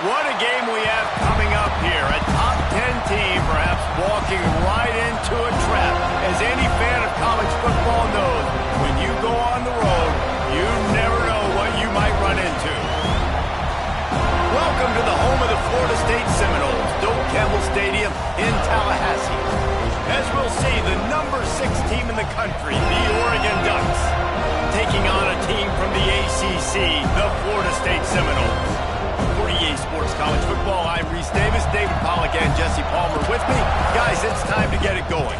What a game we have coming up here. A top 10 team perhaps walking right into a trap. As any fan of college football knows, when you go on the road, you never know what you might run into. Welcome to the home of the Florida State Seminoles, Doak Campbell Stadium in Tallahassee. As we'll see, the number 6 team in the country, the Oregon Ducks, taking on a team from the ACC, the Florida State Seminoles. For EA Sports College Football, I'm Reese Davis, David Pollack, and Jesse Palmer with me. Guys, it's time to get it going.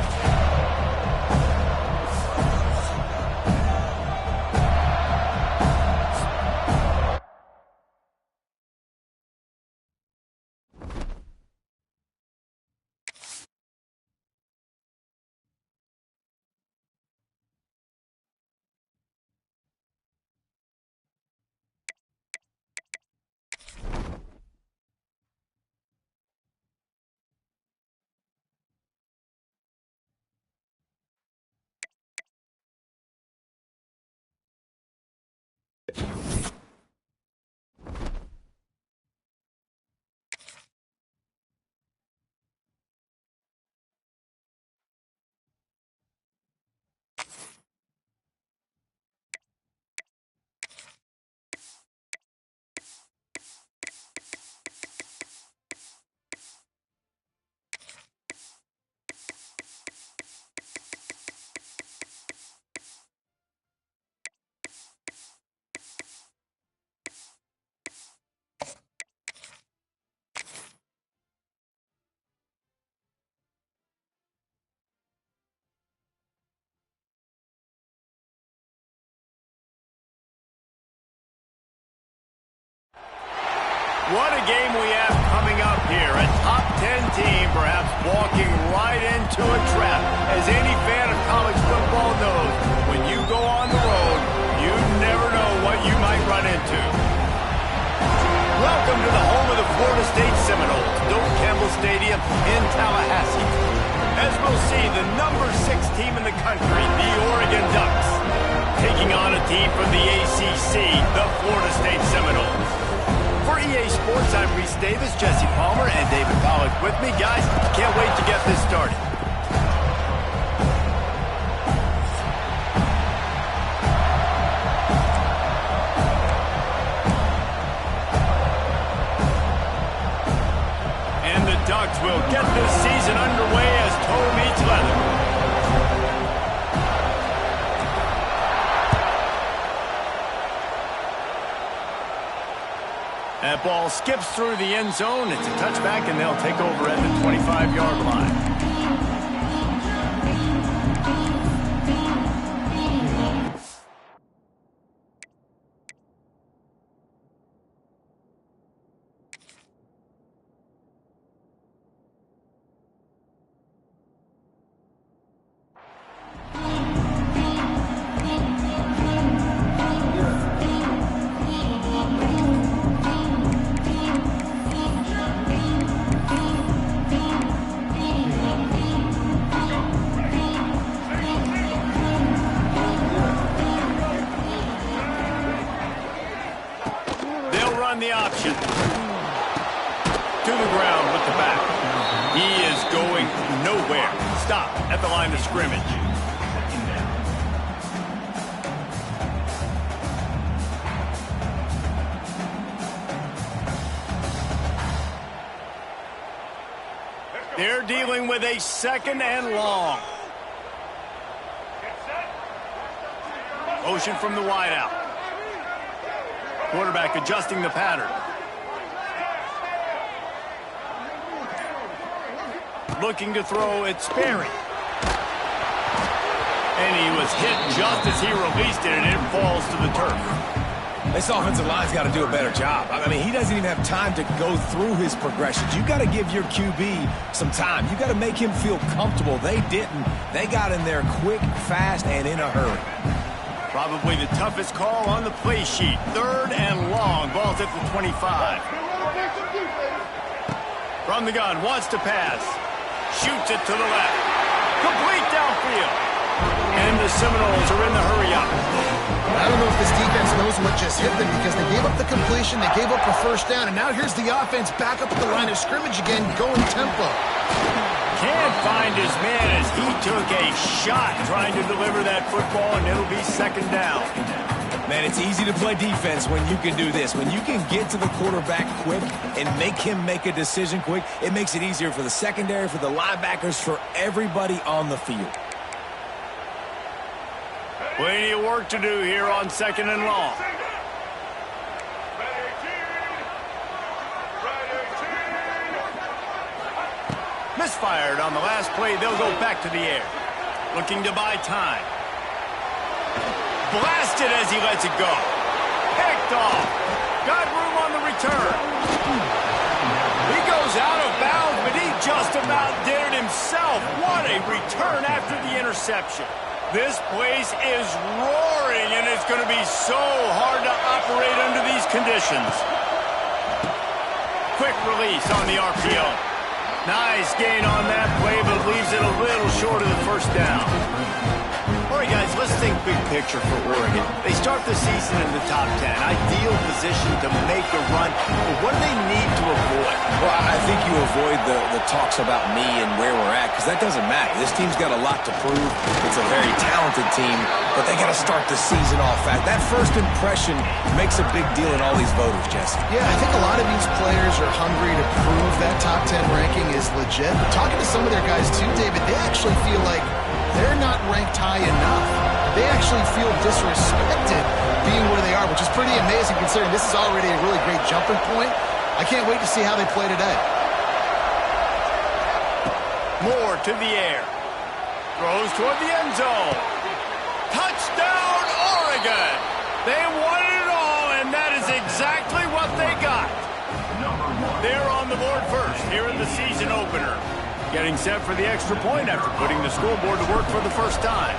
What a game we have coming up here. A top 10 team perhaps walking right into a trap. As any fan of college football knows, when you go on the road, you never know what you might run into. Welcome to the home of the Florida State Seminoles, Doak Campbell Stadium in Tallahassee. As we'll see, the number 6 team in the country, the Oregon Ducks, taking on a team from the ACC, the Florida State Seminoles. For EA Sports, I'm Reese Davis, Jesse Palmer, and David Pollack with me. Guys, can't wait to get this started. And the Ducks will get this season underway as toe meets leather. That ball skips through the end zone. It's a touchback, and they'll take over at the 25-yard line. The option to the ground with the back. He is going nowhere. Stop at the line of scrimmage. They're dealing with a 2nd and long. Motion from the wideout. Quarterback adjusting the pattern. Looking to throw, it's Sperry. And he was hit just as he released it, and it falls to the turf. This offensive line's got to do a better job. I mean, he doesn't even have time to go through his progressions. You got to give your QB some time. You got to make him feel comfortable. They didn't. They got in there quick, fast, and in a hurry. Probably the toughest call on the play sheet. 3rd and long. Ball's at the 25. From the gun, wants to pass. Shoots it to the left. Complete downfield. And the Seminoles are in the hurry up. I don't know if this defense knows what just hit them because they gave up the completion, they gave up a first down, and now here's the offense back up at the line of scrimmage again, going tempo. Can't find his man as he took a shot trying to deliver that football, and it'll be second down. Man, it's easy to play defense when you can do this. When you can get to the quarterback quick and make him make a decision quick, it makes it easier for the secondary, for the linebackers, for everybody on the field. Plenty of work to do here on second and long. Misfired on the last play. They'll go back to the air. Looking to buy time. Blasted as he lets it go. Picked off. Got room on the return. He goes out of bounds, but he just about did it himself. What a return after the interception. This place is roaring, and it's going to be so hard to operate under these conditions. Quick release on the RPO. Nice gain on that play, but leaves it a little short of the first down. All right, guys, let's think big picture for Oregon. They start the season in the top 10. Ideal position to make a run. But what do they need to avoid? Well, I think you avoid the talks about me and where we're at, because that doesn't matter. This team's got a lot to prove. It's a very talented team, but they got to start the season off fast. That first impression makes a big deal in all these voters, Jesse. Yeah, I think a lot of these players are hungry to prove that top 10 ranking is legit. But talking to some of their guys too, David, they actually feel like they're not ranked high enough. They actually feel disrespected being where they are, which is pretty amazing considering this is already a really great jumping point. I can't wait to see how they play today. Moore to the air. Throws toward the end zone. Touchdown, Oregon! They won it all, and that is exactly what they got. They're on the board first here in the season opener. Getting set for the extra point after putting the scoreboard to work for the first time.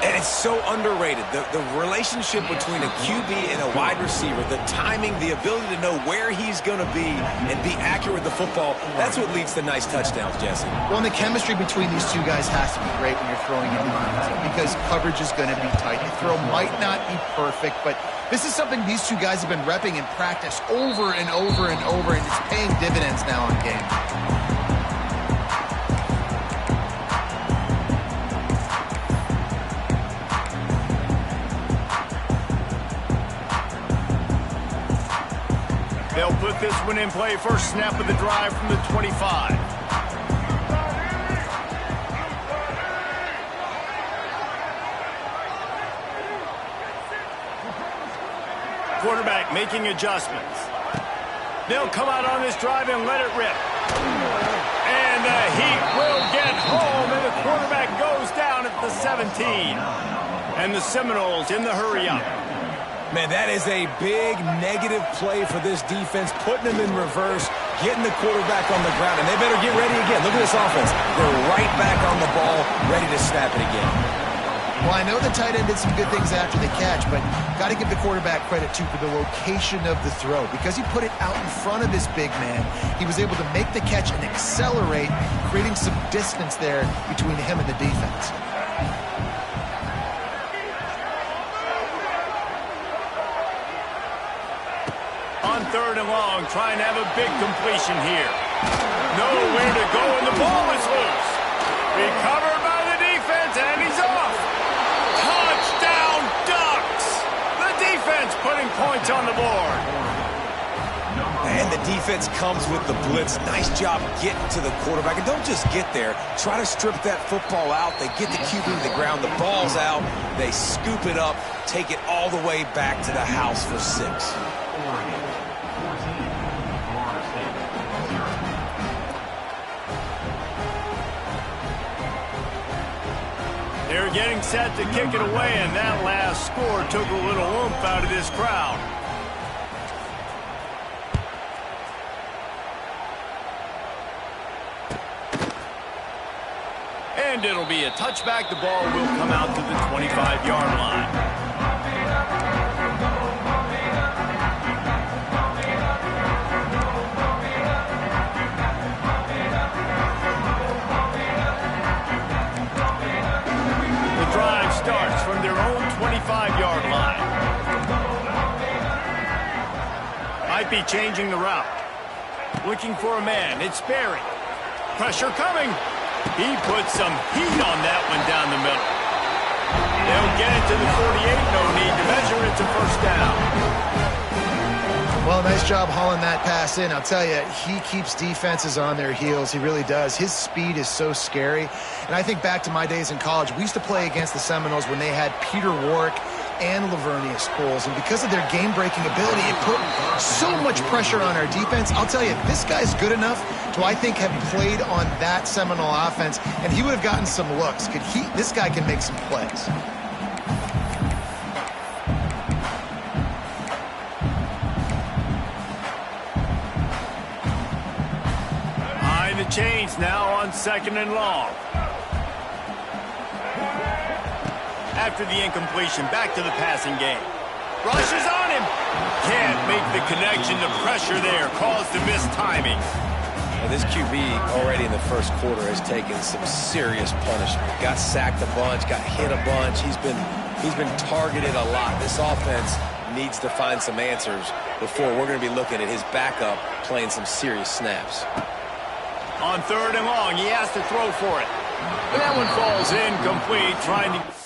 And it's so underrated. The relationship between a QB and a wide receiver, the timing, the ability to know where he's going to be and be accurate with the football, that's what leads to nice touchdowns, Jesse. Well, and the chemistry between these two guys has to be great when you're throwing into the because coverage is going to be tight. The throw might not be perfect, but this is something these two guys have been repping in practice over and over and over, and it's paying dividends now in games. They'll put this one in play. First snap of the drive from the 25. Quarterback making adjustments. They'll come out on this drive and let it rip. And the Heat will get home, and the quarterback goes down at the 17. And the Seminoles in the hurry-up. Man, that is a big negative play for this defense, putting them in reverse, getting the quarterback on the ground, and they better get ready again. Look at this offense. They're right back on the ball, ready to snap it again. Well, I know the tight end did some good things after the catch, but got to give the quarterback credit, too, for the location of the throw. Because he put it out in front of his big man, he was able to make the catch and accelerate, creating some distance there between him and the defense. On third and long, trying to have a big completion here. Nowhere to go, and the ball is loose. Recovered by the defense, and he's off. Touchdown, Ducks! The defense putting points on the board. And the defense comes with the blitz. Nice job getting to the quarterback. And don't just get there. Try to strip that football out. They get the QB to the ground. The ball's out. They scoop it up, take it all the way back to the house for 6. They're getting set to kick it away, and that last score took a little oomph out of this crowd. And it'll be a touchback. The ball will come out to the 25-yard line. Starts from their own 25-yard might be changing the route. Looking for a man. It's Barry. Pressure coming. He put some heat on that one down the middle. They'll get it to the 48. No need to measure it to first down. Well, nice job hauling that pass in. I'll tell you, he keeps defenses on their heels. He really does. His speed is so scary. And I think back to my days in college. We used to play against the Seminoles when they had Peter Warrick and Lavernius Coles. And because of their game-breaking ability, it put so much pressure on our defense. I'll tell you, this guy's good enough to, I think, have played on that Seminole offense, and he would have gotten some looks. This guy can make some plays. The chains now on 2nd and long. After the incompletion, back to the passing game. Rushes on him. Can't make the connection. The pressure there caused the missed timing. Well, this QB already in the first quarter has taken some serious punishment. Got sacked a bunch, got hit a bunch. He's been targeted a lot. This offense needs to find some answers before we're going to be looking at his backup playing some serious snaps. On 3rd and long, he has to throw for it. And that one falls incomplete, trying to...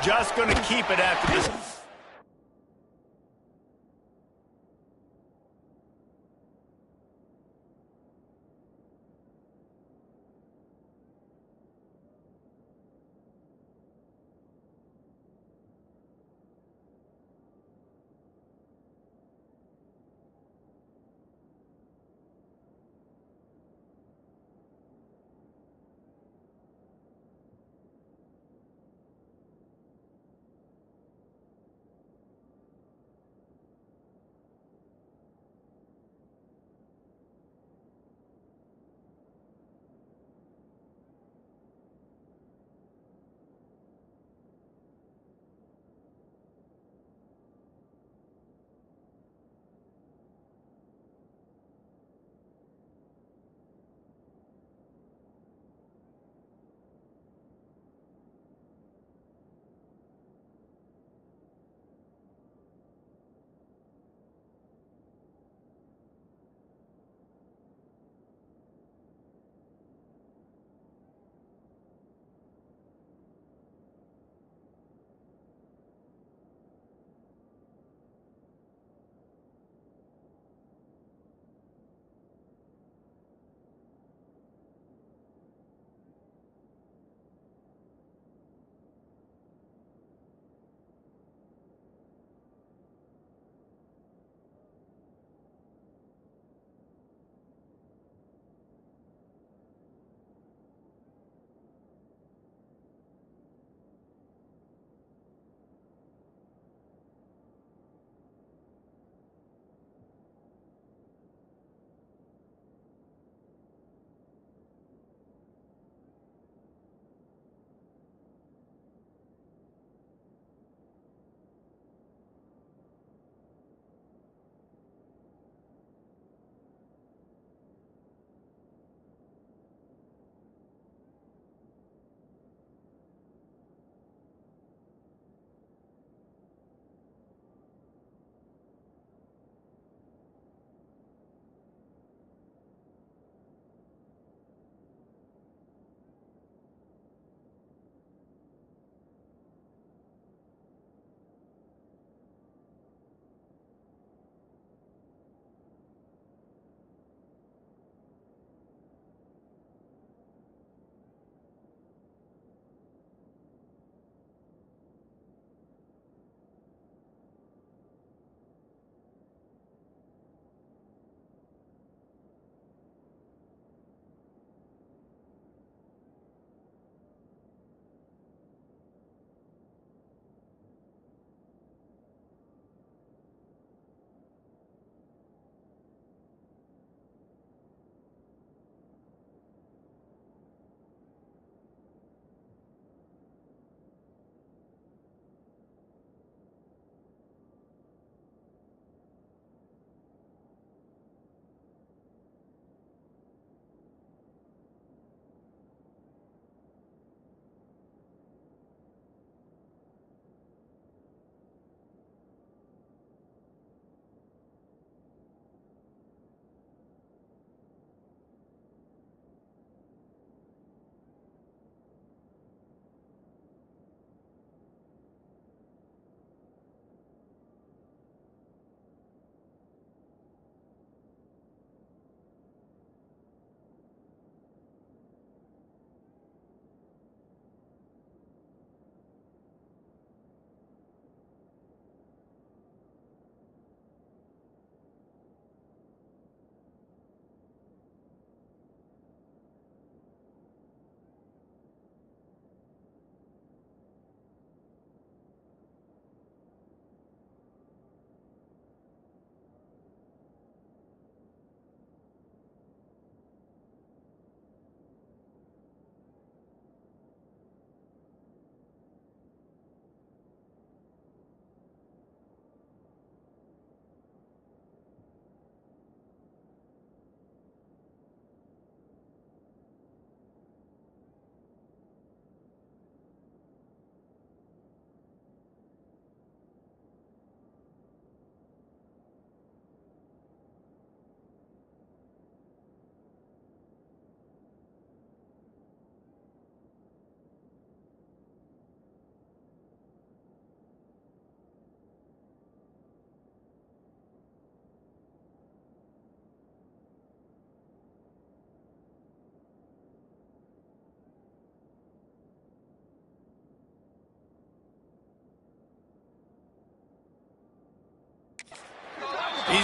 just going to keep it after this.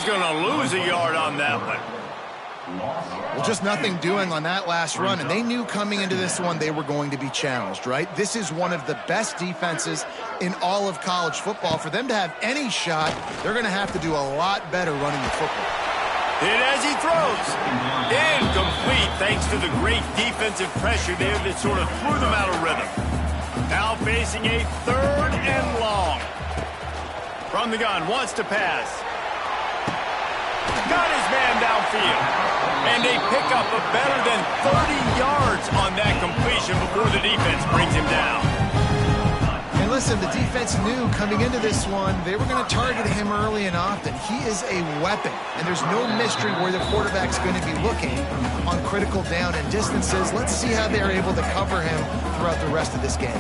he's going to lose a yard on that one. Well, just nothing doing on that last run, and they knew coming into this one they were going to be challenged, right? This is one of the best defenses in all of college football. For them to have any shot, they're going to have to do a lot better running the football. Hit as he throws. Incomplete thanks to the great defensive pressure there that sort of threw them out of rhythm. Now facing a 3rd and long. From the gun, wants to pass. Got his man downfield. And they pick up a better than 30 yards on that completion before the defense brings him down. And listen, the defense knew coming into this one, they were going to target him early and often. He is a weapon, and there's no mystery where the quarterback's going to be looking on critical down and distances. Let's see how they're able to cover him throughout the rest of this game.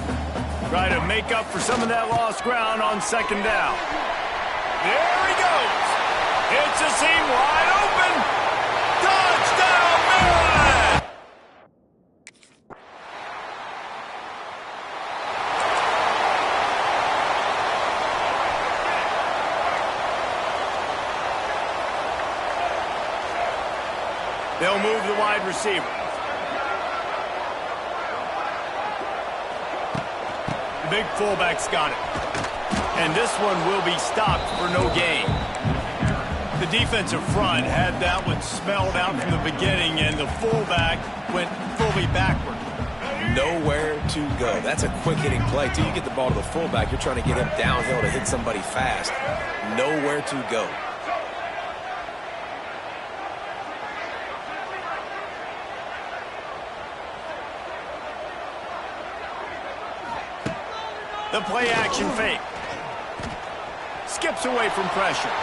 Try to make up for some of that lost ground on 2nd down. There he goes. It's a seam wide open. Touchdown, Maryland! They'll move the wide receiver. The big fullback's got it. And this one will be stopped for no gain. The defensive front had that one smelled out from the beginning, and the fullback went fully backward. Nowhere to go. That's a quick-hitting play. Till you get the ball to the fullback, you're trying to get him downhill to hit somebody fast. Nowhere to go. The play-action fake. Skips away from pressure.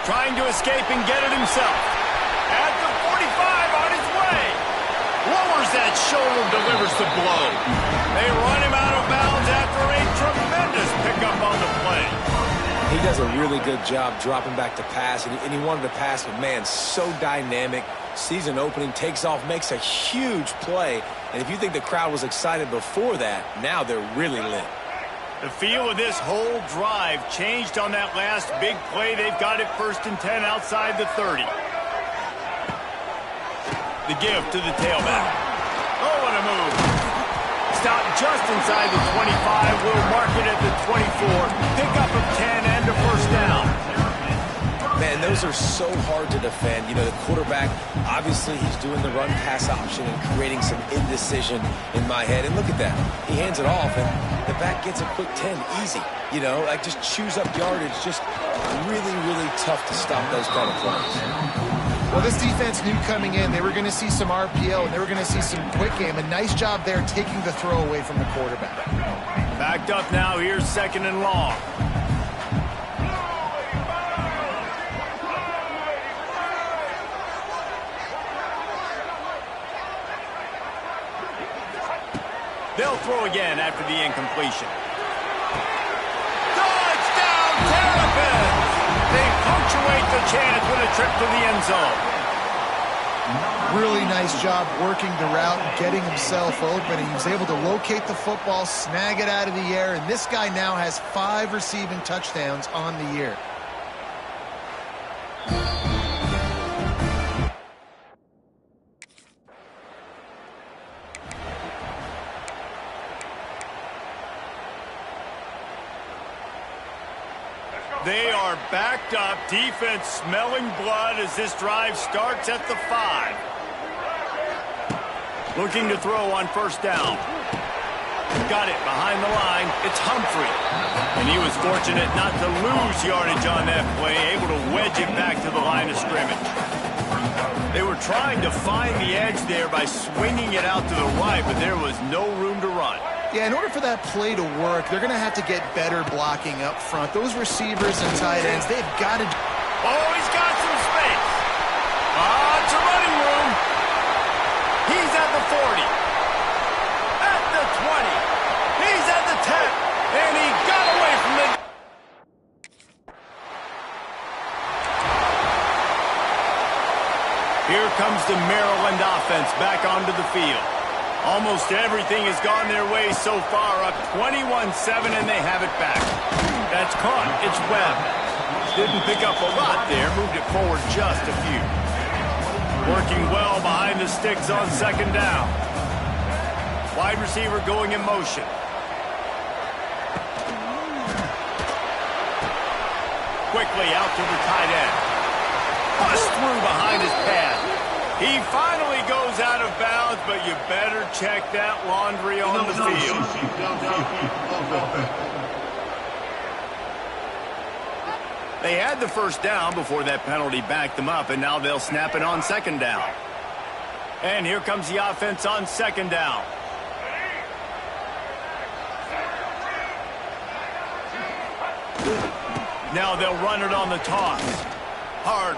Trying to escape and get it himself. At the 45 on his way. Lowers that shoulder, delivers the blow. They run him out of bounds after a tremendous pickup on the play. He does a really good job dropping back to pass, and he wanted to pass, but man, so dynamic. Sees an opening, takes off, makes a huge play. And if you think the crowd was excited before that, now they're really lit. The feel of this whole drive changed on that last big play. They've got it 1st and 10 outside the 30. The give to the tailback. Oh, what a move. Stop just inside the 25. We'll mark it at the 24. Pick up of 10 and a 1st down. Man, those are so hard to defend. You know, the quarterback, obviously he's doing the run-pass option and creating some indecision in my head. And look at that. He hands it off, and the back gets a quick 10, easy. You know, like just chews up yardage. Just really, really tough to stop those kind of plays. Well, this defense knew coming in they were going to see some RPO, and they were going to see some quick game. A nice job there taking the throw away from the quarterback. Backed up now. Here's 2nd and long. They'll throw again after the incompletion. Touchdown, Terrapins! They punctuate the chance with a trip to the end zone. Really nice job working the route and getting himself open. He was able to locate the football, snag it out of the air, and this guy now has 5 receiving touchdowns on the year. They are backed up, defense smelling blood as this drive starts at the 5. Looking to throw on 1st down. Got it behind the line. It's Humphrey. And he was fortunate not to lose yardage on that play, able to wedge it back to the line of scrimmage. They were trying to find the edge there by swinging it out to the right, but there was no room to run. Yeah, in order for that play to work, they're going to have to get better blocking up front. Those receivers and tight ends, they've got to... Oh, he's got some space. It's a running room. He's at the 40. At the 20. He's at the 10. And he got away from the... Here comes the Maryland offense back onto the field. Almost everything has gone their way so far, up 21-7, and they have it back. That's caught. It's Webb. Didn't pick up a lot there, moved it forward just a few. Working well behind the sticks on second down. Wide receiver going in motion. Quickly out to the tight end. Bust through behind his pad. He finally goes out of bounds, but you better check that laundry on the field. They had the first down before that penalty backed them up, and now they'll snap it on second down. And here comes the offense on second down. Now they'll run it on the toss. Hard